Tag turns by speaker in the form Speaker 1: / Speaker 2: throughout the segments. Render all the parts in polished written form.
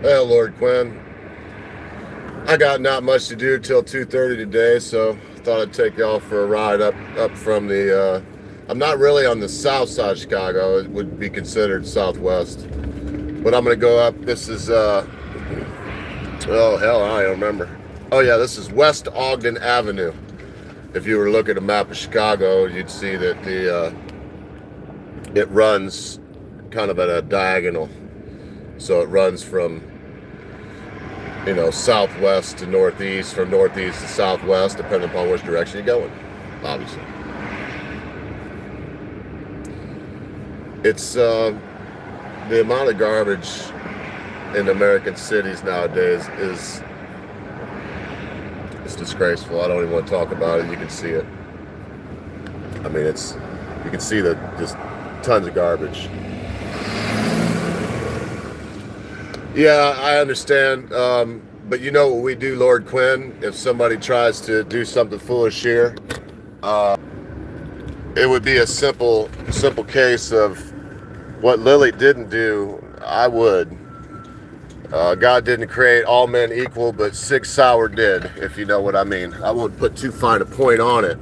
Speaker 1: Well, Lord Quinn, I got not much to do till 2:30 today, so thought I'd take y'all for a ride up from the. I'm not really on the south side of Chicago. It would be considered southwest, but I'm gonna go up. This is oh hell, I don't remember. Oh yeah, this is West Ogden Avenue. If you were to look at a map of Chicago, you'd see that the it runs kind of at a diagonal. So it runs from southwest to northeast, from northeast to southwest, depending upon which direction you're going, obviously. It's the amount of garbage in American cities nowadays is disgraceful. I don't even want to talk about it. You can see it. I mean, you can see the just tons of garbage. Yeah, I understand. But you know what we do, Lord Quinn? If somebody tries to do something foolish here, it would be a simple case of what Lily didn't do, I would. God didn't create all men equal, but Sig Sauer did, if you know what I mean. I won't put too fine a point on it.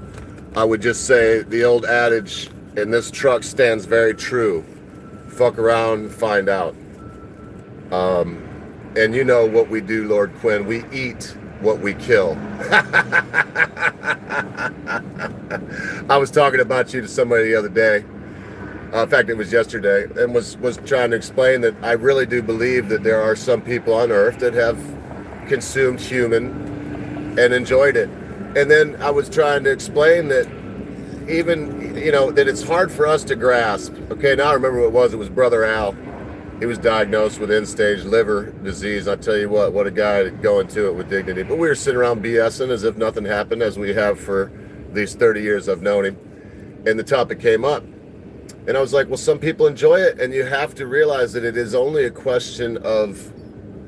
Speaker 1: I would just say the old adage in this truck stands very true. Fuck around, find out. And you know what we do, Lord Quinn. We eat what we kill. I was talking about you to somebody the other day. In fact, it was yesterday, and was trying to explain that I really do believe that there are some people on Earth that have consumed human and enjoyed it. And then I was trying to explain that even, that it's hard for us to grasp. Okay, now I remember what it was. It was Brother Al. He was diagnosed with end-stage liver disease. I tell you what a guy to go into it with dignity. But we were sitting around BSing as if nothing happened, as we have for these 30 years I've known him. And the topic came up. And I was like, well, some people enjoy it, and you have to realize that it is only a question of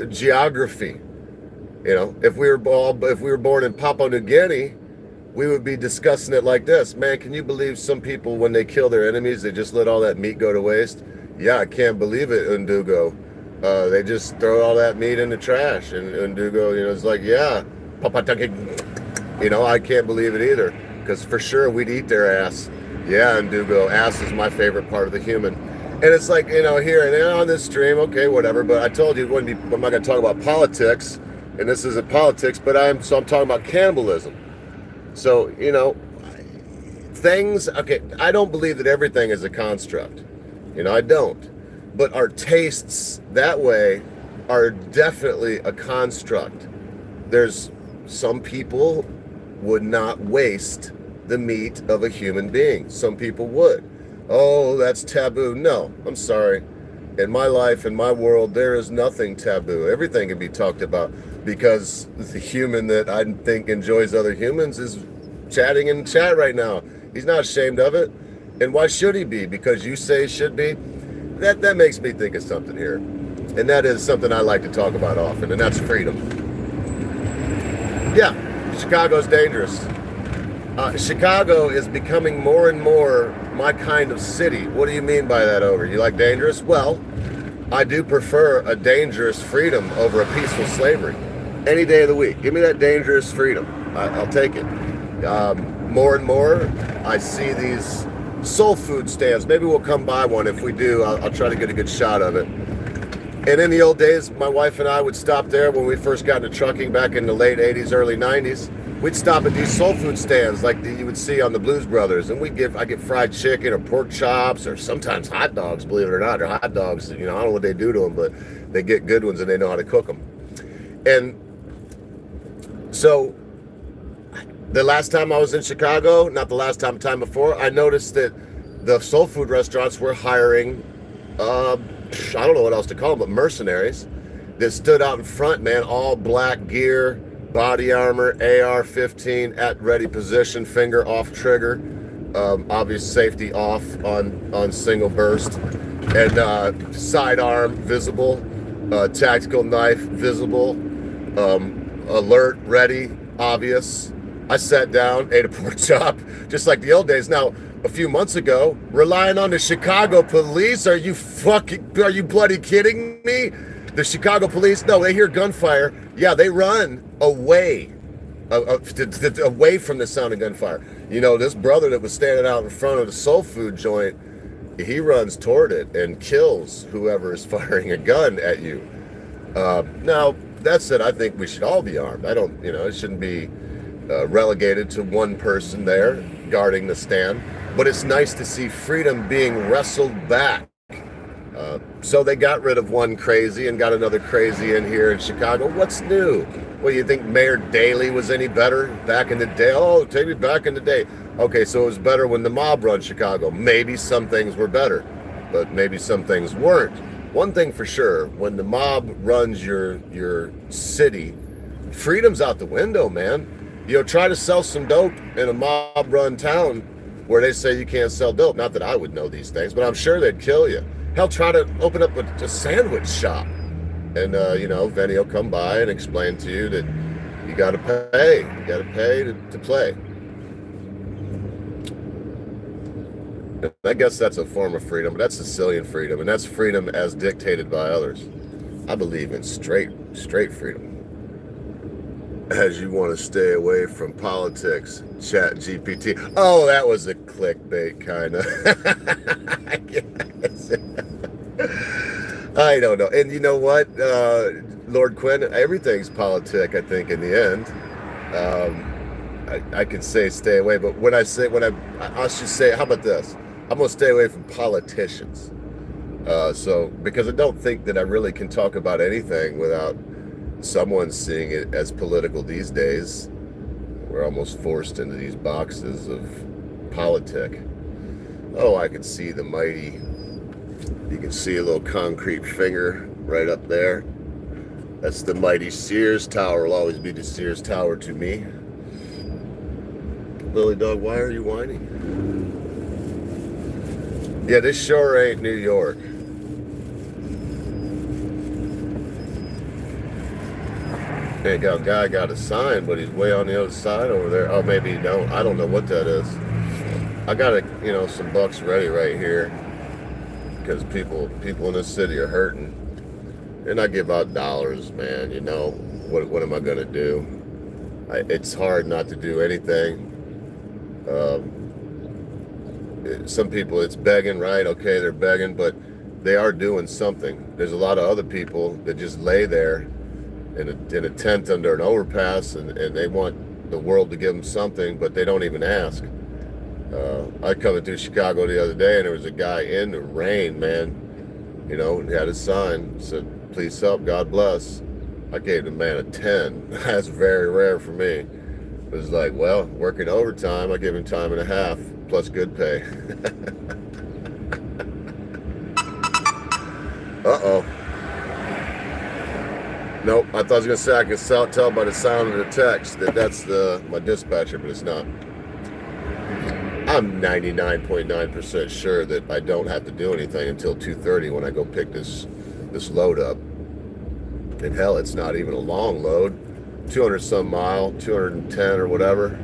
Speaker 1: geography. If we were born in Papua New Guinea, we would be discussing it like this. Man, can you believe some people, when they kill their enemies, they just let all that meat go to waste? Yeah, I can't believe it, Undugo. They just throw all that meat in the trash. And Undugo, it's like, yeah, I can't believe it either. Because for sure, we'd eat their ass. Yeah, Undugo, ass is my favorite part of the human. And it's like, here and on this stream, okay, whatever. But I told you, I'm not going to talk about politics. And this isn't politics, but I'm talking about cannibalism. So, things, okay, I don't believe that everything is a construct. I don't. But our tastes that way are definitely a construct. There's some people would not waste the meat of a human being. Some people would. Oh, that's taboo. No, I'm sorry. In my life, in my world, there is nothing taboo. Everything can be talked about because the human that I think enjoys other humans is chatting in chat right now. He's not ashamed of it. And why should he be? Because you say he should be? That makes me think of something here. And that is something I like to talk about often, and that's freedom. Yeah, Chicago's dangerous. Chicago is becoming more and more my kind of city. What do you mean by that, Ogre? You like dangerous? Well, I do prefer a dangerous freedom over a peaceful slavery. Any day of the week. Give me that dangerous freedom. I'll take it. More and more, I see these soul food stands. Maybe we'll come by one. If we do, I'll try to get a good shot of it. And in the old days, my wife and I would stop there when we first got into trucking back in the late 80s, early 90s. We'd stop at these soul food stands like you would see on the Blues Brothers, and I get fried chicken or pork chops or sometimes hot dogs, believe it or not. They're hot dogs. I don't know what they do to them, but they get good ones and they know how to cook them. And so the last time I was in Chicago, not the last time, time before, I noticed that the soul food restaurants were hiring, I don't know what else to call them, but mercenaries that stood out in front, man, all black gear, body armor, AR-15 at ready position, finger off trigger, obvious safety off on single burst, and sidearm visible, tactical knife visible, alert, ready, obvious. I sat down, ate a pork chop, just like the old days. Now, a few months ago, relying on the Chicago police? Are you bloody kidding me? The Chicago police, no, they hear gunfire. Yeah, they run away, away from the sound of gunfire. You know, this brother that was standing out in front of the soul food joint, he runs toward it and kills whoever is firing a gun at you. Now, that said, I think we should all be armed. I don't, it shouldn't be relegated to one person there guarding the stand. But it's nice to see freedom being wrestled back. So they got rid of one crazy and got another crazy in here in Chicago. What's new? Well, you think Mayor Daley was any better back in the day? Oh, take me back in the day. Okay, so it was better when the mob run Chicago. Maybe some things were better, but maybe some things weren't. One thing for sure, when the mob runs your city, freedom's out the window, man. Try to sell some dope in a mob-run town where they say you can't sell dope. Not that I would know these things, but I'm sure they'd kill you. Hell, try to open up a sandwich shop. And, Vinny will come by and explain to you that you got to pay. You got to pay to play. I guess that's a form of freedom, but that's Sicilian freedom, and that's freedom as dictated by others. I believe in straight freedom. As you want to stay away from politics, Chat GPT. Oh, that was a clickbait, kind of. I guess. I don't know. And you know what, Lord Quinn, everything's politic, I think, in the end. I could say stay away, but I should say, how about this? I'm going to stay away from politicians. Because I don't think that I really can talk about anything without someone seeing it as political these days. We're almost forced into these boxes of politic. Oh, I can see the mighty, you can see a little concrete finger right up there. That's the mighty Sears Tower. Will always be the Sears Tower to me. Lily Dog, why are you whining? Yeah, this sure ain't New York. Hey, guy got a sign, but he's way on the other side over there. Oh, maybe he don't. I don't know what that is. I got some bucks ready right here because people in this city are hurting, and I give out dollars, man. What am I gonna do? It's hard not to do anything. Some people, it's begging, right? Okay, they're begging, but they are doing something. There's a lot of other people that just lay there in a tent under an overpass, and they want the world to give them something, but they don't even ask. I coming through Chicago the other day, and there was a guy in the rain, man. He had a sign, said, "Please help, God bless." I gave the man a 10. That's very rare for me. It was like, well, working overtime, I give him time and a half, plus good pay. Uh-oh. Nope, I thought I was going to say I could tell by the sound of the text that that's my dispatcher, but it's not. I'm 99.9% sure that I don't have to do anything until 2:30 when I go pick this load up. And hell, it's not even a long load. 200 some mile, 210 or whatever.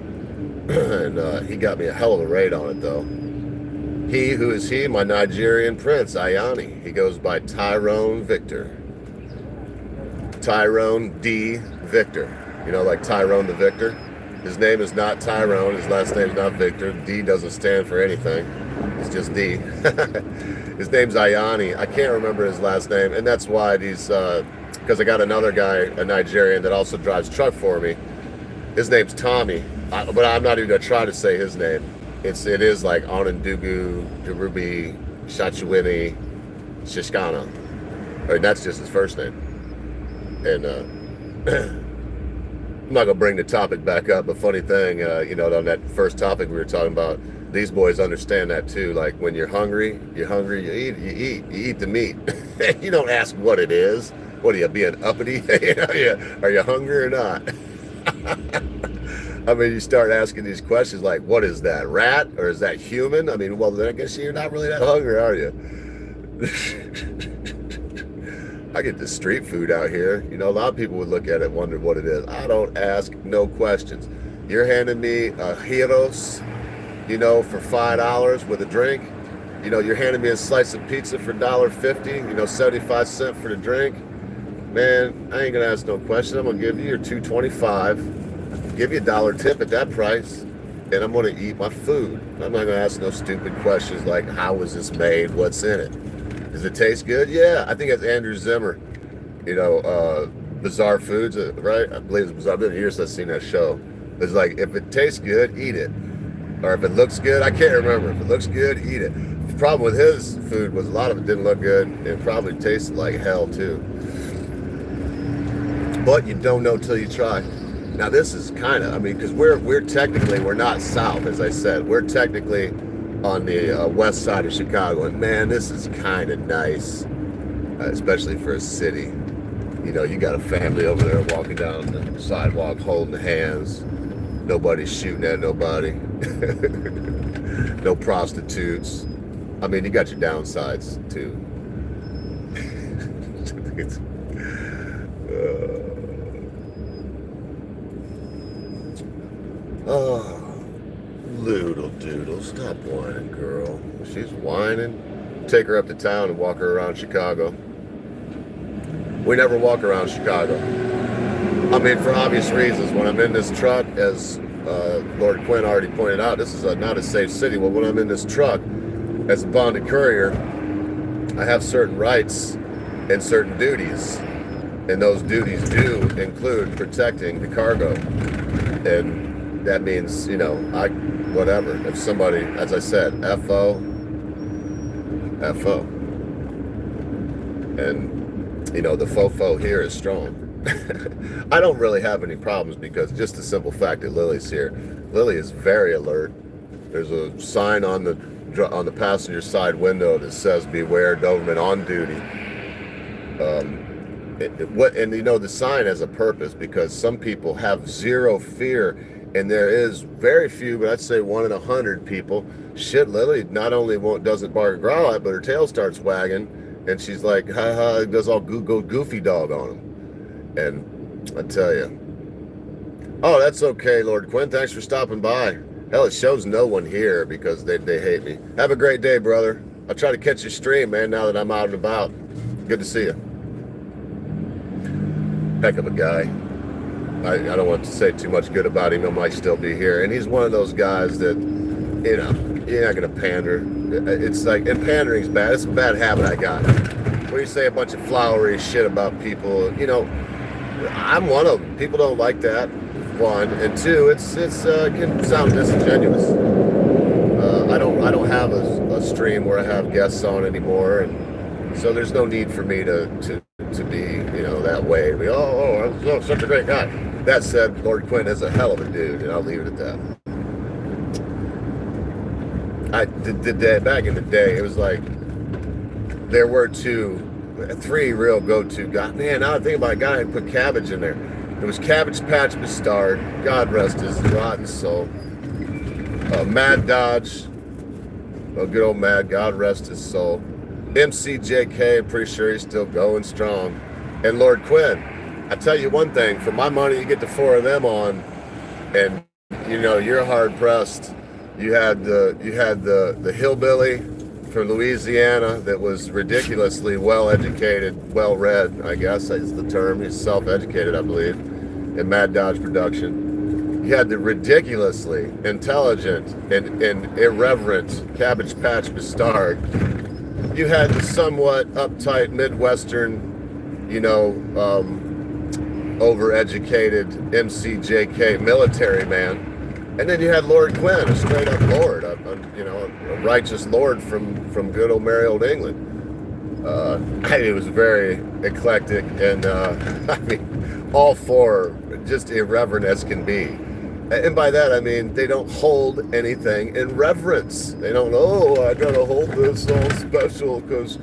Speaker 1: And he got me a hell of a rate on it, though. Who is he? My Nigerian prince, Ayani. He goes by Tyrone Victor. Tyrone D. Victor. Like Tyrone the Victor. His name is not Tyrone. His last name is not Victor. D doesn't stand for anything. It's just D. His name's Ayani. I can't remember his last name. And that's why because I got another guy, a Nigerian, that also drives truck for me. His name's Tommy. But I'm not even going to try to say his name. It is like Onondugu, Jerubi, Shachuini, Shishkana. That's just his first name. And I'm not gonna bring the topic back up, but funny thing, on that first topic we were talking about, these boys understand that too. Like when you're hungry, you eat the meat. You don't ask what it is. What are you, being uppity? Are you hungry or not? I mean, you start asking these questions like, what is that, rat or is that human? I mean, well, then I guess you're not really that hungry, are you? I get the street food out here. A lot of people would look at it and wonder what it is. I don't ask no questions. You're handing me a gyros, for $5 with a drink. You're handing me a slice of pizza for $1.50, 75 cents for the drink. Man, I ain't gonna ask no question. I'm gonna give you your $2.25, give you a dollar tip at that price, and I'm gonna eat my food. I'm not gonna ask no stupid questions like how was this made, what's in it. Does it taste good? Yeah, I think that's Andrew Zimmer. Bizarre Foods, right? I believe it's Bizarre. I've been years since I've seen that show. It's like if it tastes good, eat it, or if it looks good, I can't remember. If it looks good, eat it. The problem with his food was a lot of it didn't look good. It probably tasted like hell too. But you don't know till you try. Now this is kind of, I mean, because we're technically, we're not south, as I said. We're technically on the west side of Chicago, and man, this is kind of nice, especially for a city. You know, you got a family over there walking down the sidewalk, holding hands. Nobody's shooting at nobody. No prostitutes. I mean, you got your downsides too. Oh, Loodle Doodle, stop whining, girl. She's whining. Take her up to town and walk her around Chicago. We never walk around Chicago. I mean, for obvious reasons. When I'm in this truck, as Lord Quinn already pointed out, this is not a safe city. Well, when I'm in this truck, as a bonded courier, I have certain rights and certain duties. And those duties do include protecting the cargo. And that means, you know, whatever. If somebody, as I said, FO. And, you know, the fofo here is strong. I don't really have any problems because just the simple fact that Lily's here. Lily is very alert. There's a sign on the passenger side window that says "Beware, Doberman on duty." And you know, the sign has a purpose because some people have zero fear, and there is very few, but I'd say 1 in 100 people. Shit, Lily not only doesn't bark and growl at, but her tail starts wagging, and she's like, ha ha, does all go goofy dog on him. And I tell you, oh, that's okay, Lord Quinn. Thanks for stopping by. Hell, it shows no one here because they hate me. Have a great day, brother. I'll try to catch your stream, man, now that I'm out and about. Good to see you. Heck of a guy. I don't want to say too much good about him. He might still be here. And he's one of those guys that, you know, you're not going to pander. It's like, and pandering's bad. It's a bad habit I got. Where you say a bunch of flowery shit about people, you know, I'm one of them. People don't like that, one. And two, it can sound disingenuous. I don't have a stream where I have guests on anymore, and so there's no need for me to be, you know, that way. Oh, such a great guy. That said, Lord Quinn is a hell of a dude, and I'll leave it at that. Back in the day, it was like there were 3 real go-to guys. Man, now I think about a guy who put cabbage in there. It was Cabbage Patch Bastard, God rest his rotten soul. Mad Dodge, good old Mad, God rest his soul. MCJK, I'm pretty sure he's still going strong. And Lord Quinn, I tell you one thing, for my money, you get the 4 of them on, and you know you're hard pressed. You had the hillbilly from Louisiana that was ridiculously well-educated, well-read, I guess is the term. He's self-educated, I believe, in Mad Dodge Production. You had the ridiculously intelligent and irreverent Cabbage Patch Bastard. You had the somewhat uptight Midwestern, you know, overeducated MCJK military man. And then you had Lord Quinn, a straight-up lord, a righteous lord from good old merry old England. It was very eclectic, and I mean, all 4 just irreverent as can be. And by that, I mean, they don't hold anything in reverence. They don't, I gotta hold this all special because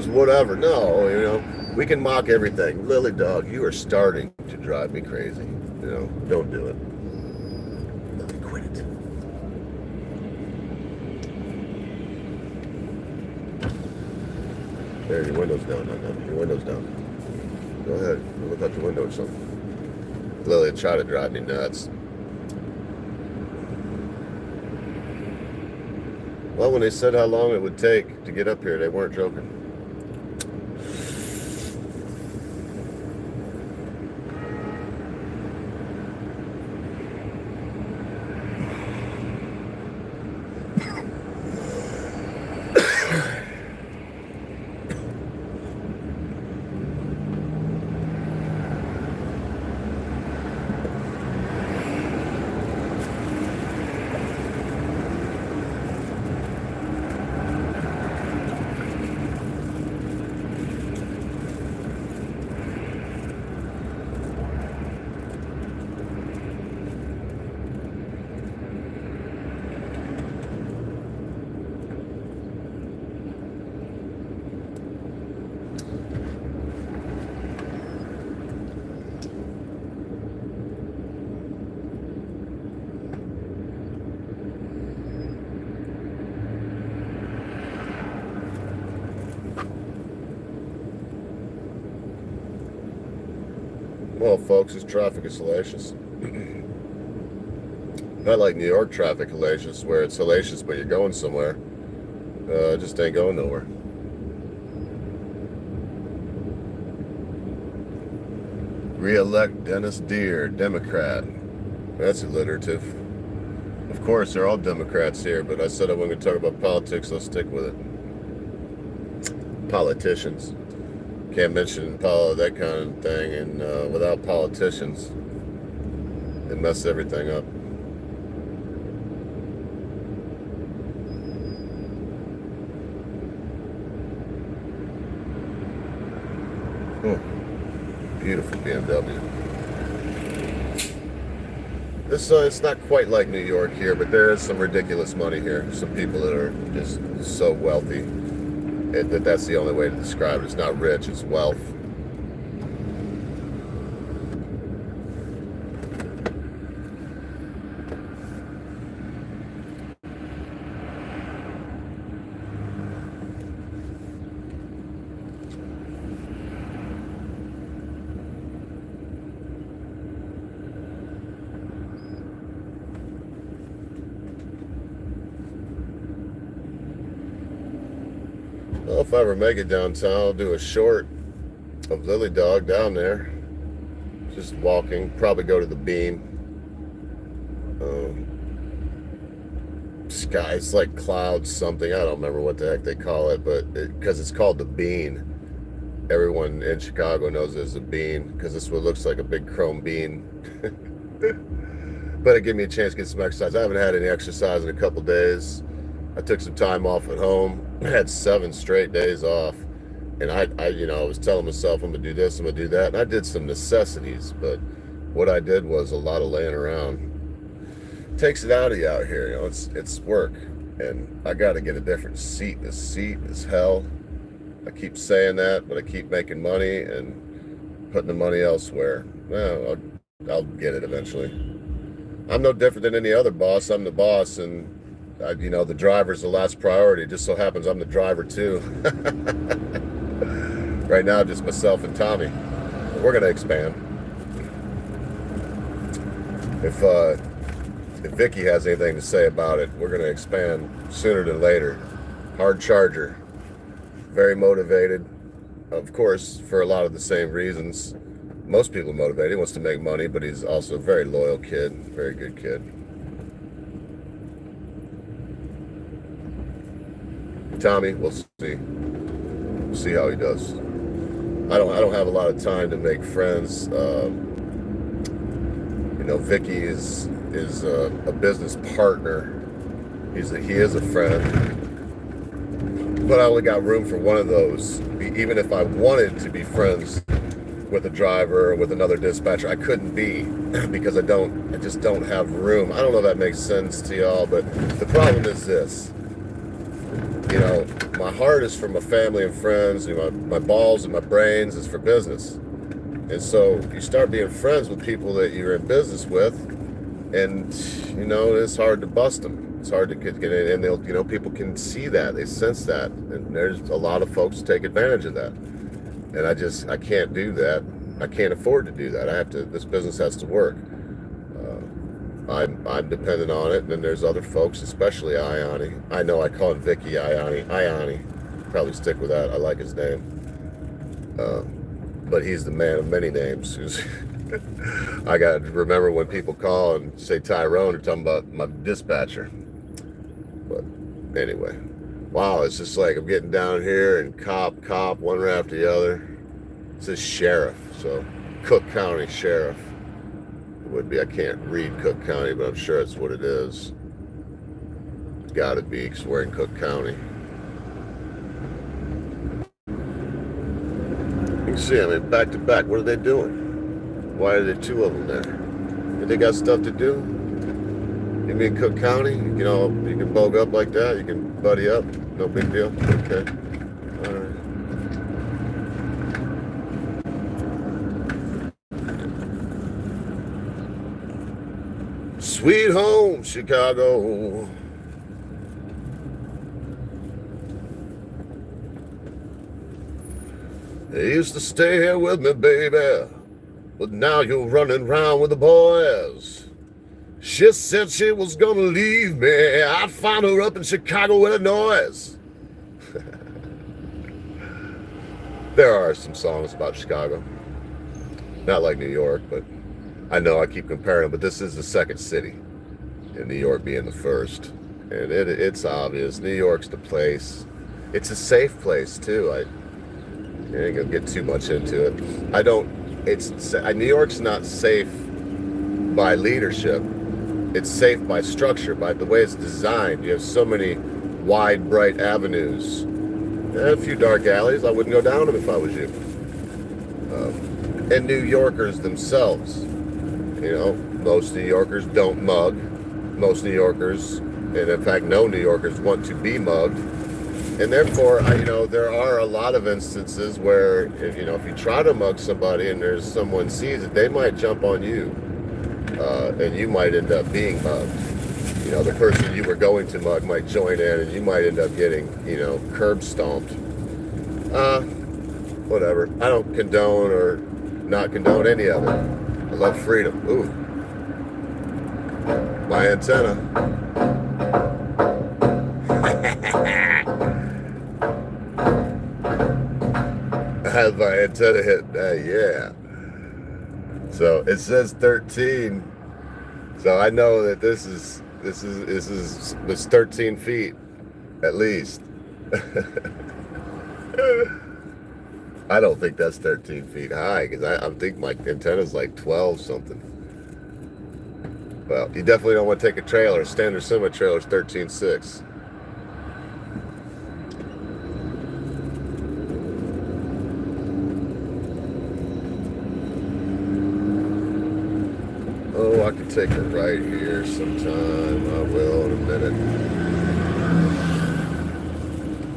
Speaker 1: whatever. No, you know, we can mock everything. Lily Dog, you are starting to drive me crazy. You know, don't do it. Quit it. There, your window's down. No, your window's down. Go ahead. Look out your window or something. Lily tried to drive me nuts. Well, when they said how long it would take to get up here, they weren't joking. Well, folks, this traffic is hellacious. Not like New York traffic hellacious, where it's hellacious but you're going somewhere. It just ain't going nowhere. Re-elect Dennis Deere, Democrat. That's alliterative. Of course, they're all Democrats here, but I said I wasn't going to talk about politics, so I'll stick with it. Politicians. Can't mention that kind of thing, and without politicians, it messes everything up. Oh, beautiful BMW. This it's not quite like New York here, but there is some ridiculous money here. Some people that are just so wealthy that's the only way to describe it. It's not rich, it's wealth. Well, if I ever make it downtown, I'll do a short of Lily Dog down there. Just walking, probably go to the Bean. Sky, it's like clouds something. I don't remember what the heck they call it, but because it's called the Bean. Everyone in Chicago knows it as a bean because this one looks like a big chrome bean. But it gave me a chance to get some exercise. I haven't had any exercise in a couple days. I took some time off at home. I had 7 straight days off. And I was telling myself I'm gonna do this, I'm gonna do that. And I did some necessities, but what I did was a lot of laying around. It takes it out of you out here, it's work. And I gotta get a different seat. This seat is hell. I keep saying that, but I keep making money and putting the money elsewhere. Well, I'll get it eventually. I'm no different than any other boss. I'm the boss, and the driver's the last priority. It just so happens I'm the driver too. Right now, just myself and Tommy. We're gonna expand. If Vicky has anything to say about it, we're gonna expand sooner than later. Hard charger, very motivated, of course, for a lot of the same reasons. Most people are motivated. He wants to make money, but he's also a very loyal kid, very good kid. Tommy, we'll see. We'll see how he does. I don't have a lot of time to make friends. Vicky is a business partner. He is a friend. But I only got room for one of those. Even if I wanted to be friends with a driver or with another dispatcher, I couldn't be because I just don't have room. I don't know if that makes sense to y'all, but the problem is this. My heart is for my family and friends. My balls and my brains is for business. And so you start being friends with people that you're in business with, and it's hard to bust them. It's hard to get in, and people can see that, they sense that, and there's a lot of folks take advantage of that. And I can't do that. I can't afford to do that. This business has to work. I'm dependent on it, and then there's other folks, especially Ioni. I know I call him Vicky Ioni. Probably stick with that. I like his name. But he's the man of many names. I got to remember when people call and say Tyrone, they're talking about my dispatcher. But anyway, wow, it's just like I'm getting down here and cop, one right after the other. It says sheriff, so Cook County Sheriff. It would be. I can't read Cook County, but I'm sure it's what it is. It's got to be, because we're in Cook County. You can see, back to back. What are they doing? Why are there 2 of them there? If they got stuff to do? You mean Cook County? You can bogue up like that. You can buddy up. No big deal. Okay. All right. Sweet home, Chicago. They used to stay here with me, baby. but now you're running around with the boys. She said she was gonna leave me. I'd find her up in Chicago, Illinois. There are some songs about Chicago. Not like New York, but I know I keep comparing them, but this is the second city, and New York being the first. And it's obvious. New York's the place. It's a safe place, too. I ain't gonna get too much into it. New York's not safe by leadership. It's safe by structure, by the way it's designed. You have so many wide, bright avenues. And a few dark alleys. I wouldn't go down them if I was you. And New Yorkers themselves. You know, most New Yorkers don't mug. Most New Yorkers, and in fact, no New Yorkers want to be mugged. And therefore, there are a lot of instances where, if you try to mug somebody and there's someone sees it, they might jump on you. And you might end up being mugged. The person you were going to mug might join in and you might end up getting, curb stomped. Whatever. I don't condone or not condone any of it. I love freedom. Ooh. My antenna. I had my antenna hit. Yeah. So it says 13. So I know that this is 13 feet at least. I don't think that's 13 feet high because I think my antenna's like 12 something. Well, you definitely don't want to take a trailer. Standard semi trailer is 13.6. Oh, I could take a right here sometime. I will in a minute.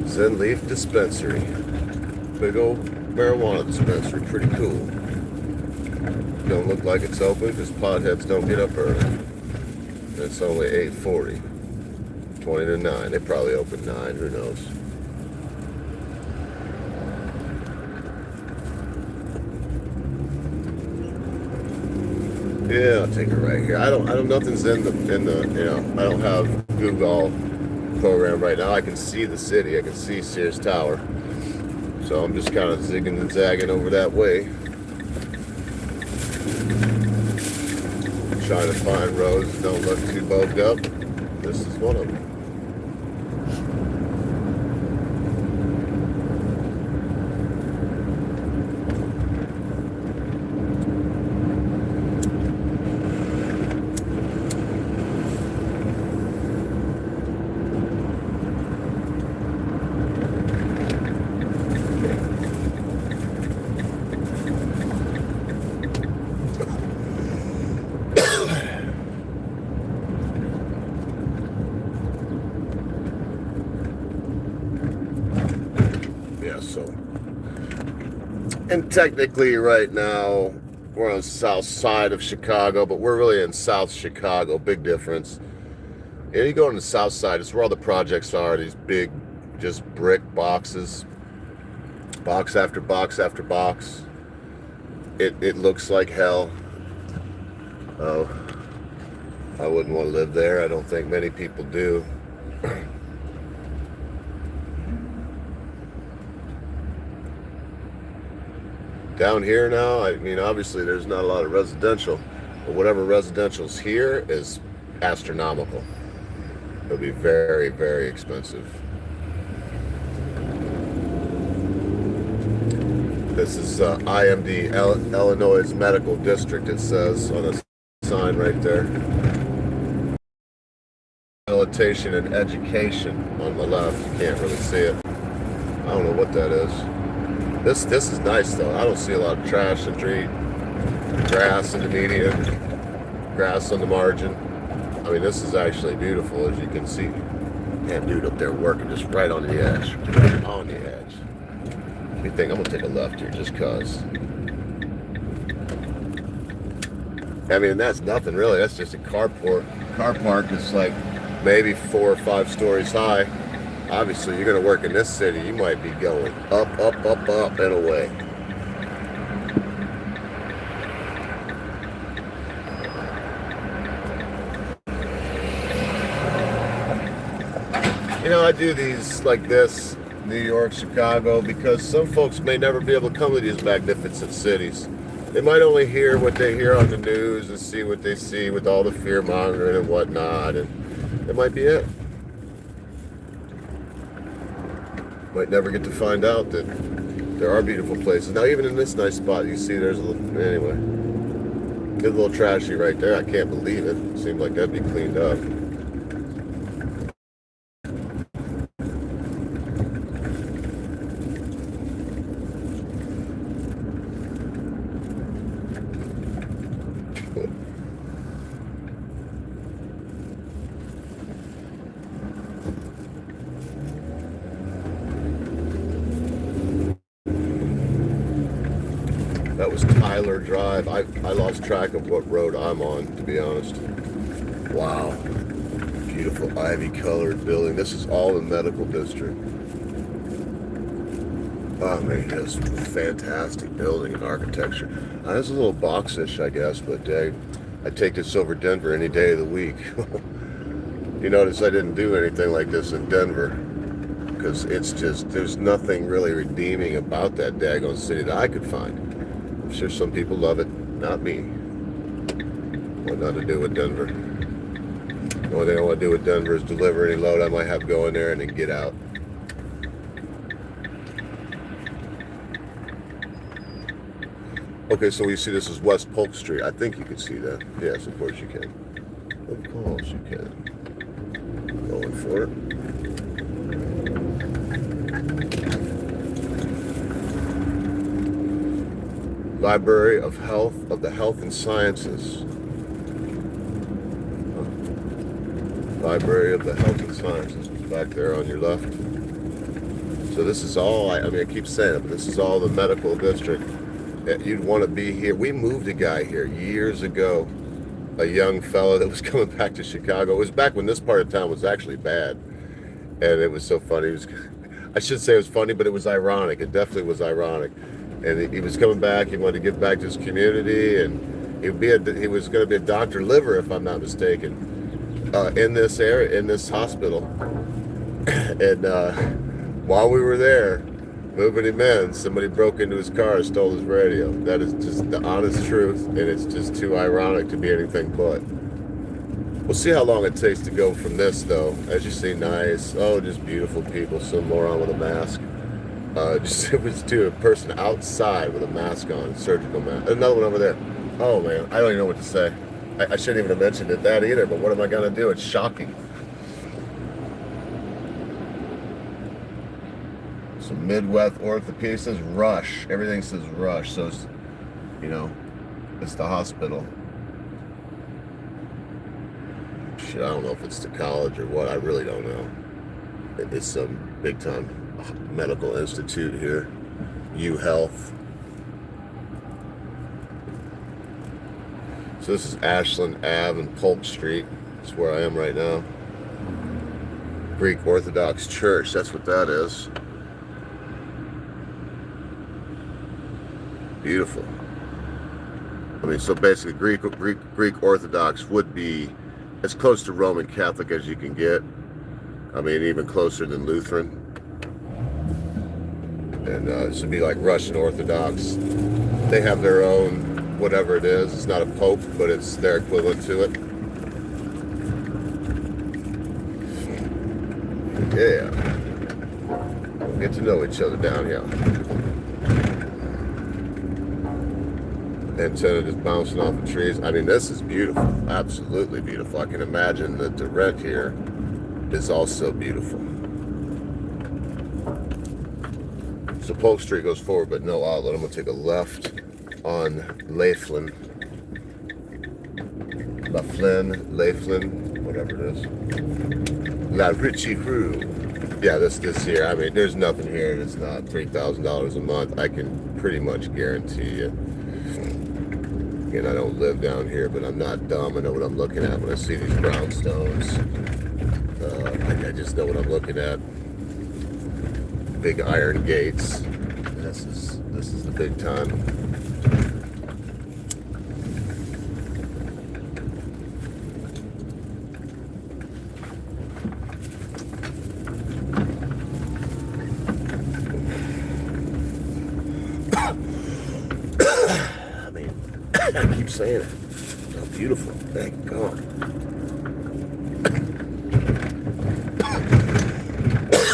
Speaker 1: Zen Leaf Dispensary. Big old marijuana dispensary. Pretty cool. Don't look like it's open because potheads don't get up early. And it's only 8:40. 20 to 9. They probably open 9. Who knows? Yeah, I'll take it right here. I don't. Nothing's in the. I don't have Google program right now. I can see the city. I can see Sears Tower. So I'm just kind of zigging and zagging over that way, trying to find roads that don't look too bogged up. This is one of them. And technically right now we're on the south side of Chicago, but we're really in South Chicago. Big difference. And you go on the south side, it's where all the projects are, these big just brick boxes, box after box after box. It looks like hell. Oh, I wouldn't want to live there. I don't think many people do. Down here now, I mean, obviously there's not a lot of residential, but whatever residential's here is astronomical. It'll be very, very expensive. This is IMD, Illinois Medical District, it says on a sign right there. Rehabilitation and education on the left. You can't really see it. I don't know what that is. This is nice though. I don't see a lot of trash in the street. Grass in the median. Grass on the margin. I mean, this is actually beautiful, as you can see. Man, dude up there working just right on the edge. On the edge. You think I'm gonna take a left here just cause. I mean, that's nothing really. That's just a carport. Car park is like maybe 4 or 5 stories high. Obviously, you're going to work in this city, you might be going up, up, up, up, and away. I do these like this, New York, Chicago, because some folks may never be able to come to these magnificent cities. They might only hear what they hear on the news and see what they see with all the fear mongering and whatnot, and it might be it. Might never get to find out that there are beautiful places. Now, even in this nice spot, you see there's a little, anyway, get a little trashy right there. I can't believe it. Seemed like that'd be cleaned up. That was Tyler Drive. I lost track of what road I'm on, to be honest. Wow. Beautiful ivy-colored building. This is all the medical district. Oh, man, that's fantastic building and architecture. It's a little boxish, I guess, but I'd take this over Denver any day of the week. You notice I didn't do anything like this in Denver, because it's just, there's nothing really redeeming about that daggone city that I could find. I'm sure some people love it, not me. What not to do with Denver. The only thing I want to do with Denver is deliver any load I might have going there and then get out. Okay, so you see this is West Polk Street. I think you can see that. Yes, of course you can. Of course you can. Going for it. Library of Health, of the Health and Sciences. Library of the Health and Sciences is back there on your left. So this is all, I mean, I keep saying it, but this is all the medical district. You'd want to be here. We moved a guy here years ago, a young fellow that was coming back to Chicago. It was back when this part of town was actually bad. And it was so funny. It was, I should say it was funny, but it was ironic. It definitely was ironic. And he was coming back. He wanted to give back to his community, and he was going to be a doctor liver, if I'm not mistaken, in this area, in this hospital. And while we were there, moving him in, somebody broke into his car and stole his radio. That is just the honest truth, and it's just too ironic to be anything but. We'll see how long it takes to go from this, though. As you see, nice. Oh, just beautiful people. Some moron with a mask. It was to a person outside with a mask on, surgical mask. Another one over there. Oh man, I don't even know what to say. I shouldn't even have mentioned that either, but what am I gonna do? It's shocking. So Midwest Orthopedics says Rush. Everything says Rush, so it's, it's the hospital. Shit, I don't know if it's the college or what. I really don't know. It's some big time medical institute here. U Health. So this is Ashland Ave and Polk Street. That's where I am right now. Greek Orthodox Church, that's what that is. Beautiful. I mean, so basically Greek Orthodox would be as close to Roman Catholic as you can get. I mean, even closer than Lutheran. And this would be like Russian Orthodox. They have their own, whatever it is. It's not a pope, but it's their equivalent to it. Yeah. We'll get to know each other down here. Antenna just bouncing off the trees. I mean, this is beautiful. Absolutely beautiful. I can imagine that the rent here is also beautiful. So Polk Street goes forward, but no outlet. I'm going to take a left on Laughlin, whatever it is. La Ritchie Rue. Yeah, this here. I mean, there's nothing here that's not $3,000 a month. I can pretty much guarantee you. Again, I don't live down here, but I'm not dumb. I know what I'm looking at when I see these brownstones. I just know what I'm looking at. Big iron gates. This is the big time. I keep saying it. Oh, beautiful. Thank God.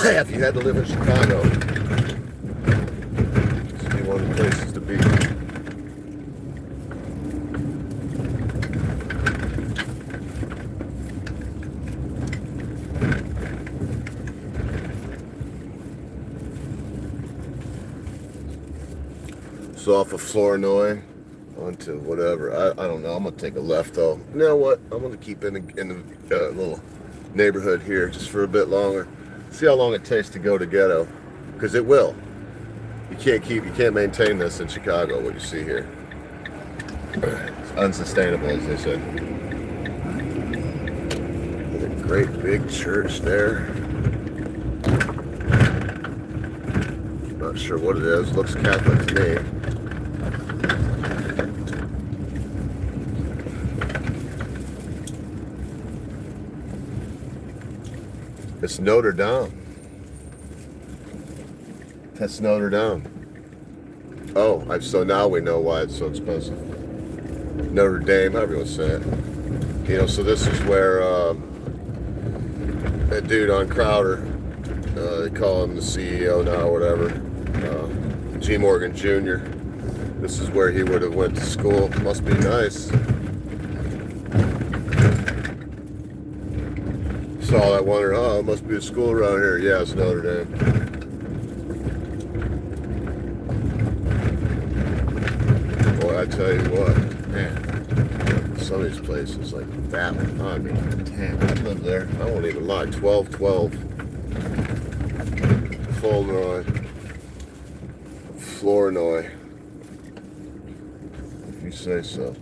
Speaker 1: If you had to live in Chicago, this would be one of the places to be. So off of Flournoy onto whatever. I don't know. I'm gonna take a left though. You know what? I'm gonna keep in the little neighborhood here just for a bit longer. See how long it takes to go to Ghetto, because it will. You can't maintain this in Chicago. What you see here, it's unsustainable, as they said. There's a great big church there. Not sure what it is. Looks Catholic to me. It's Notre Dame. That's Notre Dame. Oh, so now we know why it's so expensive. Notre Dame, however you want to say it. You know, so this is where that dude on Crowder, they call him the CEO now or whatever, G. Morgan Jr. This is where he would have went to school. Must be nice. Saw that, wonder, oh, it must be a school around here. Yeah, it's Notre Dame. Boy, I tell you what, man, some of these places like that one, I mean, damn, I lived there. I won't even lie, 1212. Flournoy, if you say so.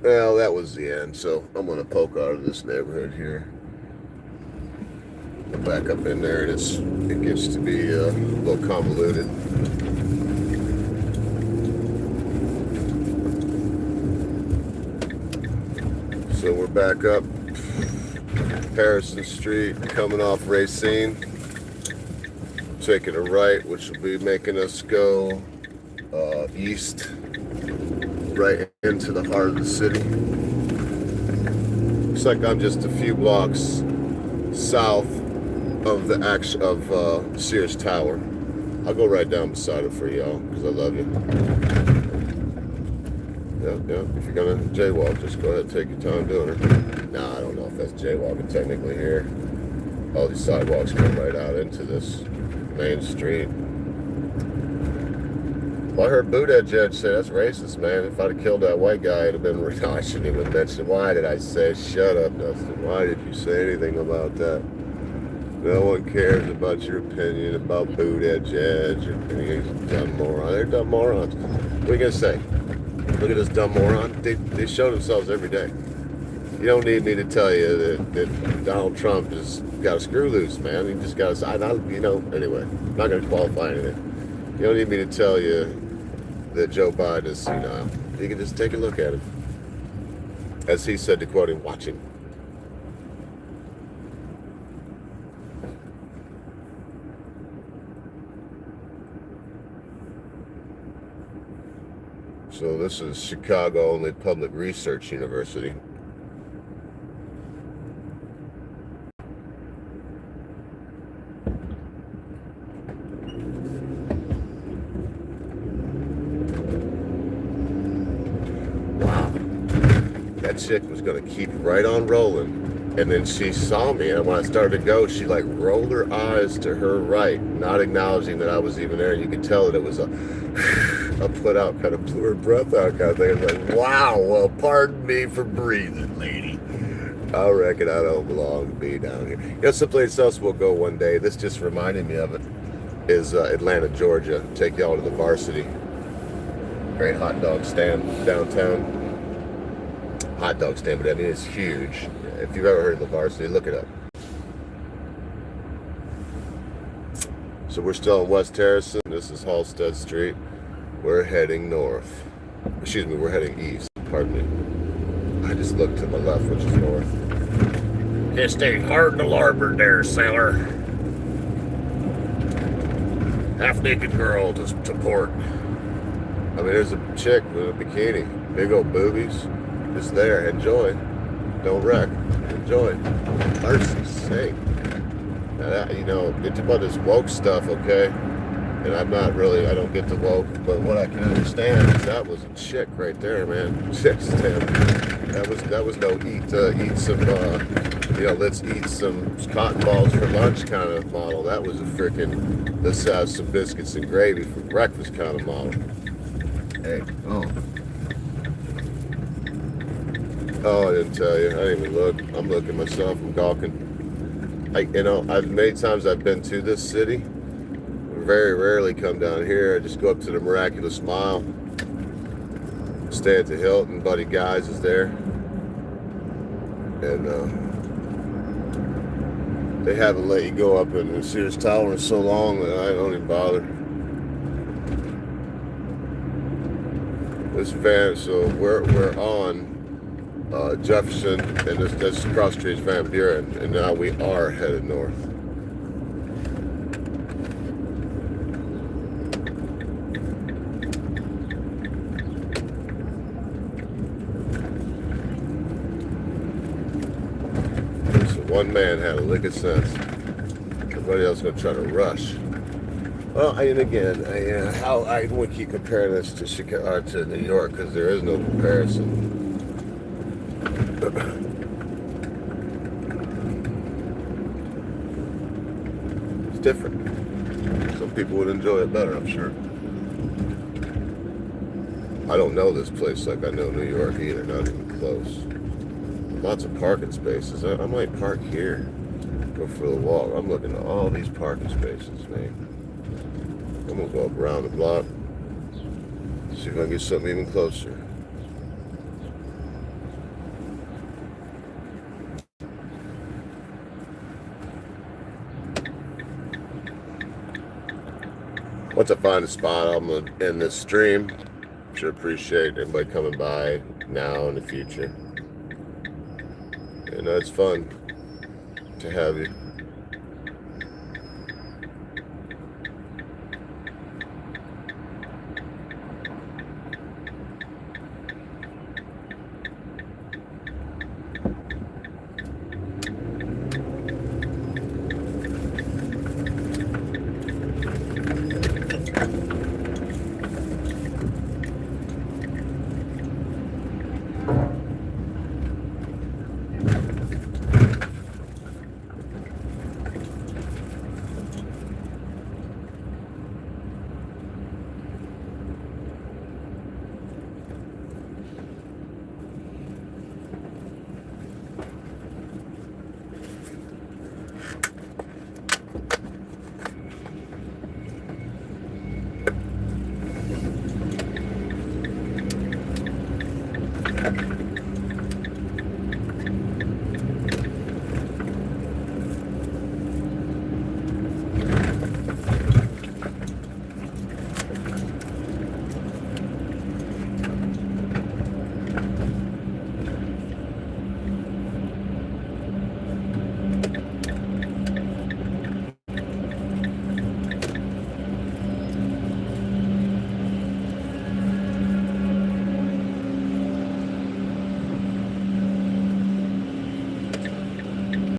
Speaker 1: Well, that was the end, so I'm going to poke out of this neighborhood here. Go back up in there, and it gets to be a little convoluted. So we're back up Harrison Street, coming off Racine, taking a right, which will be making us go east, right into the heart of the city. Looks like I'm just a few blocks south of the Sears Tower. I'll go right down beside it for y'all because I love you. Yeah. If you're gonna jaywalk, just go ahead and take your time doing it. Nah, I don't know if that's jaywalking technically here. All these sidewalks come right out into this main street. Well, I heard Buttigieg say that's racist, man. If I'd have killed that white guy, it'd have been. No, I shouldn't even mention. Why did I say? Shut up, Dustin. Why did you say anything about that? No one cares about your opinion about Buttigieg. He's a dumb moron. They're dumb morons. What are you gonna say? Look at this dumb moron. They show themselves every day. You don't need me to tell you that Donald Trump has got a screw loose, man. He just got to. Anyway, I'm not gonna qualify anything. You don't need me to tell you that Joe Biden is senile. You can just take a look at him. As he said, to quote him, watch him. So this is Chicago Only Public Research University. That chick was gonna keep right on rolling, and then she saw me, and when I started to go, she like rolled her eyes to her right, not acknowledging that I was even there. You could tell that it was a put out, kind of blew her breath out kind of thing. I was like, wow, well, pardon me for breathing, lady. I reckon I don't belong to be down here. You know, someplace else we'll go one day. This just reminded me of it. Is Atlanta, Georgia. Take y'all to the Varsity. Great hot dog stand downtown. Hot dog stand, but I mean, it's huge. If you've ever heard of the Varsity, look it up. So we're still in West Harrison. This is Halstead Street. We're heading north. Excuse me, we're heading east. Pardon me. I just looked to my left, which is north. Just stay hard to larboard there, sailor. half-naked girl to port. I mean, there's a chick with a bikini, big old boobies, just there. Enjoy. Don't wreck. Enjoy. Mercy's sake. Now that, you know, it's about this woke stuff, okay? And I don't get the woke, but what I can understand is that was a chick right there, man. That was no eat some, let's eat some cotton balls for lunch kind of model. That was a freaking, let's have some biscuits and gravy for breakfast kind of model. Hey, oh, I didn't tell you. I didn't even look. I'm looking myself. I'm gawking. I've many times I've been to this city. Very rarely come down here. I just go up to the Miraculous Mile, stay at the Hilton. Buddy Guys is there, and they haven't let you go up in the Sears Tower in so long that I don't even bother. This van, so we're on Jefferson, and this cross street is Van Buren, and now we are headed north. One man had a lick of sense. Everybody else gonna try to rush. Well, and again, I would keep comparing this to Chicago, to New York, because there is no comparison. It's different. Some people would enjoy it better, I'm sure. I don't know this place like I know New York either, not even close. Lots of parking spaces. I might park here, go for the walk. I'm looking at all these parking spaces, man. I'm gonna go up around the block, see if I can get something even closer. Once I find a spot, I'm gonna end this stream. Sure appreciate everybody coming by now and in the future. And it's fun to have you.